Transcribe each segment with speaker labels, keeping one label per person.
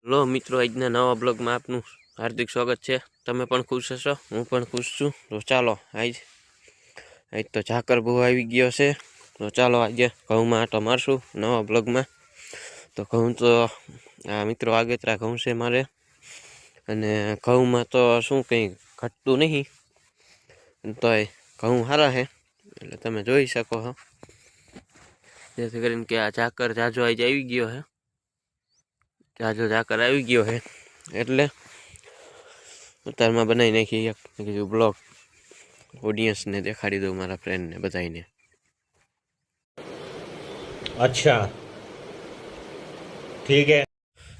Speaker 1: લો મિત્રો, આજના નવા બ્લોગમાં આપનું હાર્દિક સ્વાગત છે। તમે પણ ખુશ હશો, હું પણ ખુશ છું। તો ચાલો આજ તો ઝાકર બહુ આવી ગયો છે। તો ચાલો આજે ઘઉંમાં આટો મારશું નવા બ્લોગમાં। તો ઘઉં તો આ મિત્રો આગેતરા ઘઉં છે મારે, અને ઘઉંમાં તો શું કંઈ ઘટતું નહીં, તોય ઘઉં સારા છે એટલે તમે જોઈ શકો છો। જેથી કરીને કે આ ઝાકર જાજો આજે આવી ગયો છે, જાજો ઝાકર આવી ગયો છે એટલે ઉતારમાં બનાવી નાખી એક કીધું બ્લોગ ઓડિયન્સને દેખાડી દઉં, મારા ફ્રેન્ડને બધાને।
Speaker 2: अच्छा ठीक है।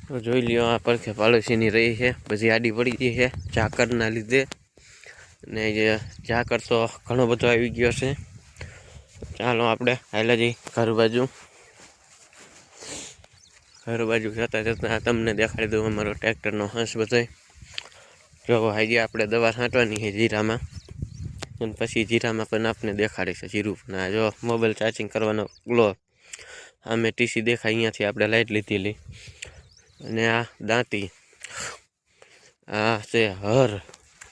Speaker 1: તો જોઈ લ્યો, આ પડખે પાડોશીની રહી છે, પછી આડી પડી ગઈ છે ઝાકરના લીધે, ને જે ઝાકર તો ઘણો બધો આવી ગયો છે। ચાલો આપણે હાલ્યા જઈ ઘર બાજુ જતા જતા તમને દેખાડી દઉં અમારો ટ્રેક્ટરનો હંસ બધો। જો આજે આપણે દવા છાંટવાની છે જીરામાં, અને પછી જીરામાં પણ આપને દેખાડીશ જીરું પણ। જો મોબાઈલ ચાર્જિંગ કરવાનો ગ્લો આમે ટીસી દેખાય, અહીંયાથી આપણે લાઇટ લીધેલી, અને આ દાંતી, આ છે હર,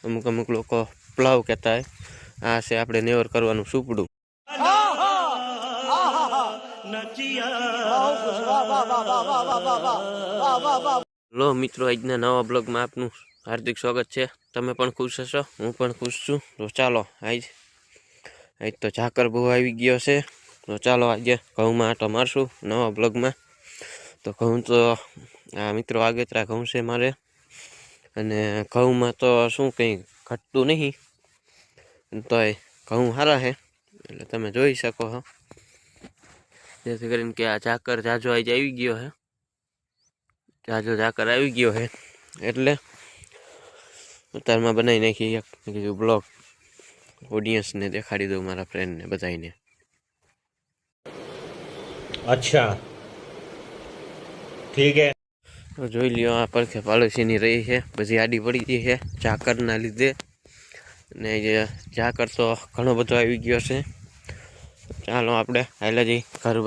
Speaker 1: અમુક લોકો પ્લાવ કહેતા હોય, આ છે આપણે નેવર કરવાનું સુપડું। લો મિત્રો, આજના નવા બ્લોગમાં આપનું હાર્દિક સ્વાગત છે। તમે પણ ખુશ હશો, હું પણ ખુશ છું। તો ચાલો આજ તો ઝાકર બહુ આવી ગયો છે। તો ચાલો આજે ઘઉંમાં આટો મારશું નવા બ્લોગમાં। તો ઘઉં તો આ મિત્રો આગેતરા ઘઉં છે મારે, અને ઘઉંમાં તો શું કંઈ ઘટતું નહીં, તોય ઘઉં સારા છે એટલે તમે જોઈ શકો છો। જેથી કરીને કે આ ઝાકર જાજો આજે આવી ગયો છે, જાજો ઝાકર આવી ગયો છે એટલે ઉતારમાં બનાવી નાખી એક કીધું બ્લોગ ઓડિયન્સને દેખાડી દઉં, મારા ફ્રેન્ડને બધાને।
Speaker 2: अच्छा ठीक है।
Speaker 1: તો જોઈ લ્યો, આ પડખે પાડોશીની રહી છે, પછી આડી પડી ગઈ છે ઝાકરના લીધે, ને જે ઝાકર તો ઘણો બધો આવી ગયો છે। ચાલો આપણે હાલ્યા જઈ ઘર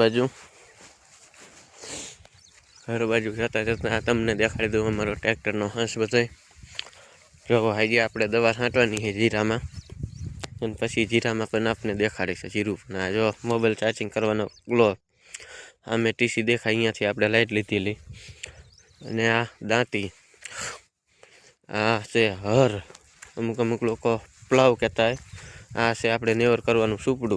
Speaker 1: બાજુ જતા જતા તમને દેખાડી દઉં અમારો ટ્રેક્ટરનો હંસ બધો। જો આજે આપણે દવા છાંટવાની છે જીરામાં, અને પછી જીરામાં પણ આપને દેખાડીશ જીરું પણ। જો મોબાઈલ ચાર્જિંગ કરવાનો ગ્લો આમે ટીસી દેખાય, અહીંયાથી આપણે લાઇટ લીધેલી, અને આ દાંતી, આ છે હર, અમુક લોકો પ્લાવ કહેતા હોય, આ છે આપણે નેવર કરવાનું સુપડું।